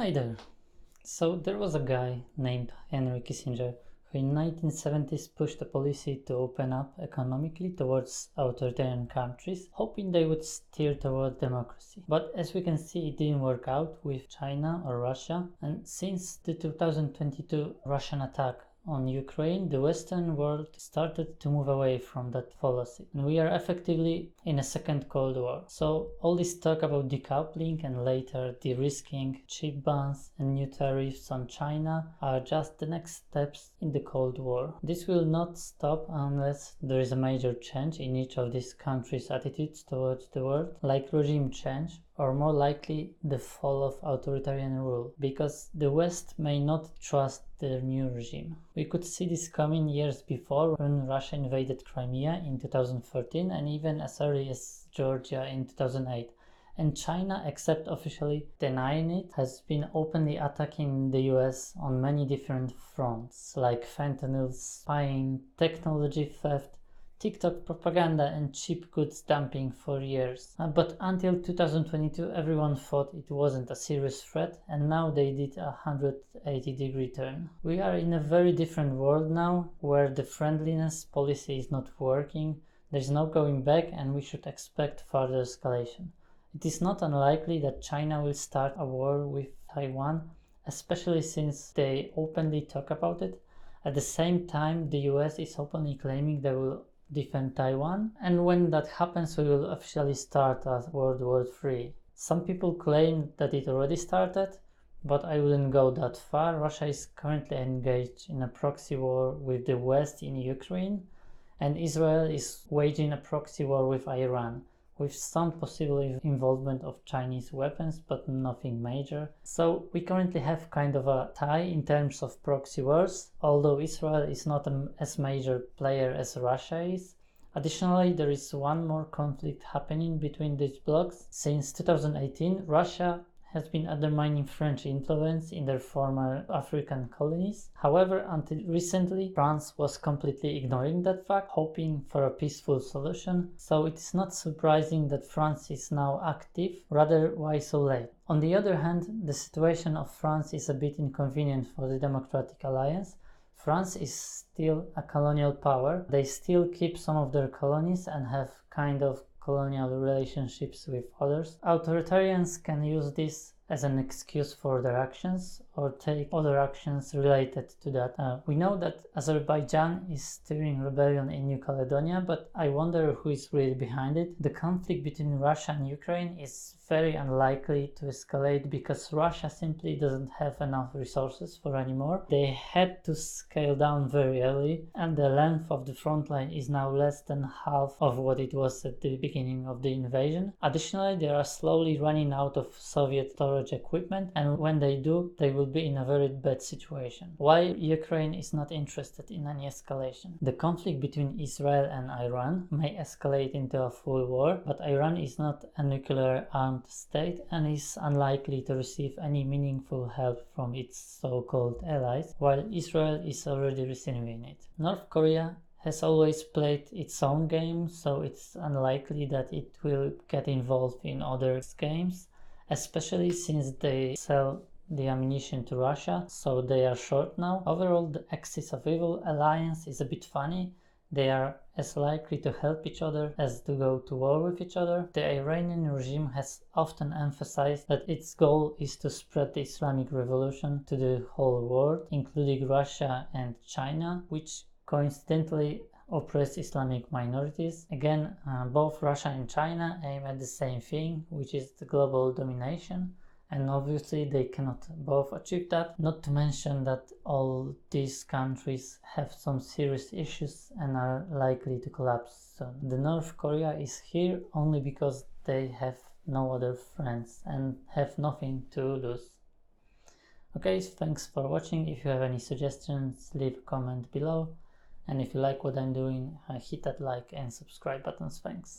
Hi there. So there was a guy named Henry Kissinger who in 1970s pushed a policy to open up economically towards authoritarian countries, hoping they would steer toward democracy. But as we can see, it didn't work out with China or Russia, and since the 2022 Russian attack on Ukraine, the Western world started to move away from that policy. And we are effectively in a second Cold War. So all this talk about decoupling and later de-risking, chip bans and new tariffs on China are just the next steps in the Cold War. This will not stop unless there is a major change in each of these countries' attitudes towards the world, like regime change, or more likely the fall of authoritarian rule, because the West may not trust their new regime. We could see this coming years before, when Russia invaded Crimea in 2014 and even as early as Georgia in 2008. And China, except officially denying it, has been openly attacking the US on many different fronts, like fentanyl spying, technology theft, TikTok propaganda and cheap goods dumping for years. But until 2022 everyone thought it wasn't a serious threat, and now they did a 180-degree turn. We are in a very different world now, where the friendliness policy is not working, there's no going back, and we should expect further escalation. It is not unlikely that China will start a war with Taiwan, especially since they openly talk about it. At the same time, the US is openly claiming they will defend Taiwan, and when that happens we will officially start a World War III. Some people claim that it already started, but I wouldn't go that far. Russia is currently engaged in a proxy war with the West in Ukraine, and Israel is waging a proxy war with Iran, with some possible involvement of Chinese weapons, but nothing major. So we currently have kind of a tie in terms of proxy wars, although Israel is not as major player as Russia is. Additionally, there is one more conflict happening between these blocs. Since 2018, Russia has been undermining French influence in their former African colonies. However, until recently, France was completely ignoring that fact, hoping for a peaceful solution. So it is not surprising that France is now active. Rather, why so late? On the other hand, the situation of France is a bit inconvenient for the Democratic Alliance. France is still a colonial power. They still keep some of their colonies and have kind of colonial relationships with others. Authoritarians can use this as an excuse for their actions or take other actions related to that. We know that Azerbaijan is steering rebellion in New Caledonia, but I wonder who is really behind it. The conflict between Russia and Ukraine is very unlikely to escalate because Russia simply doesn't have enough resources for anymore. They had to scale down very early, and the length of the front line is now less than half of what it was at the beginning of the invasion. Additionally, they are slowly running out of Soviet storage equipment, and when they do, they will be in a very bad situation. Why Ukraine is not interested in any escalation? The conflict between Israel and Iran may escalate into a full war, but Iran is not a nuclear armed state and is unlikely to receive any meaningful help from its so-called allies, while Israel is already receiving it. North Korea has always played its own game, so it's unlikely that it will get involved in other games, especially since they sell the ammunition to Russia, so they are short now. Overall, the Axis of Evil alliance is a bit funny. They are as likely to help each other as to go to war with each other. The Iranian regime has often emphasized that its goal is to spread the Islamic Revolution to the whole world, including Russia and China, which coincidentally oppress Islamic minorities. Again, both Russia and China aim at the same thing, which is the global domination, and obviously they cannot both achieve that. Not to mention that all these countries have some serious issues and are likely to collapse soon. The North Korea is here only because they have no other friends and have nothing to lose. Okay, thanks for watching. If you have any suggestions, leave a comment below. And if you like what I'm doing, hit that like and subscribe buttons. Thanks.